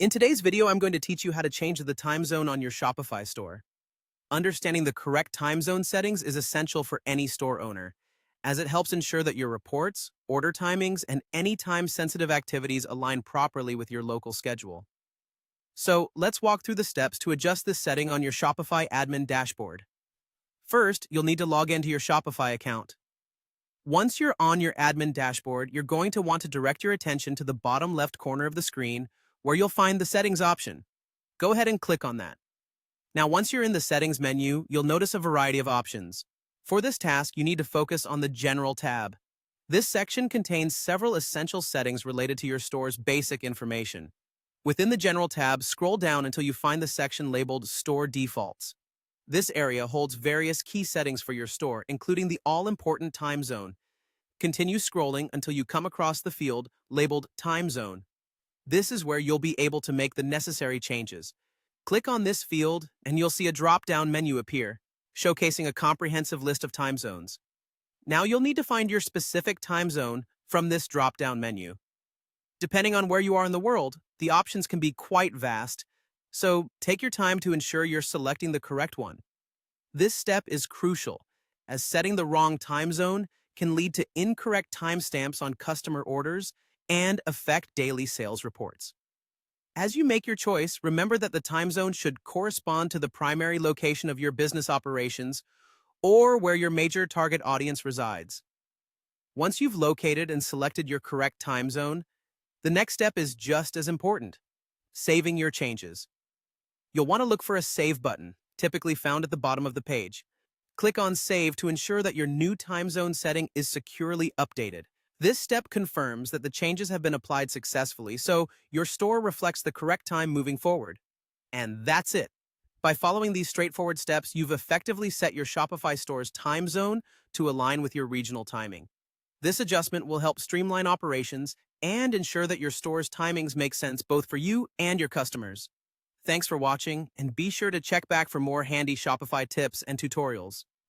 In today's video, I'm going to teach you how to change the time zone on your Shopify store. Understanding the correct time zone settings is essential for any store owner, as it helps ensure that your reports, order timings, and any time-sensitive activities align properly with your local schedule. So, let's walk through the steps to adjust this setting on your Shopify admin dashboard. First, you'll need to log into your Shopify account. Once you're on your admin dashboard, you're going to want to direct your attention to the bottom left corner of the screen where you'll find the Settings option. Go ahead and click on that. Now, once you're in the Settings menu, you'll notice a variety of options. For this task, you need to focus on the General tab. This section contains several essential settings related to your store's basic information. Within the General tab, scroll down until you find the section labeled Store Defaults. This area holds various key settings for your store, including the all-important time zone. Continue scrolling until you come across the field labeled Time Zone. This is where you'll be able to make the necessary changes. Click on this field and you'll see a drop-down menu appear, showcasing a comprehensive list of time zones. Now you'll need to find your specific time zone from this drop-down menu. Depending on where you are in the world, the options can be quite vast, so take your time to ensure you're selecting the correct one. This step is crucial, as setting the wrong time zone can lead to incorrect timestamps on customer orders and affect daily sales reports. As you make your choice, remember that the time zone should correspond to the primary location of your business operations or where your major target audience resides. Once you've located and selected your correct time zone, the next step is just as important: saving your changes. You'll want to look for a Save button, typically found at the bottom of the page. Click on Save to ensure that your new time zone setting is securely updated. This step confirms that the changes have been applied successfully, so your store reflects the correct time moving forward. And that's it. By following these straightforward steps, you've effectively set your Shopify store's time zone to align with your regional timing. This adjustment will help streamline operations and ensure that your store's timings make sense both for you and your customers. Thanks for watching, and be sure to check back for more handy Shopify tips and tutorials.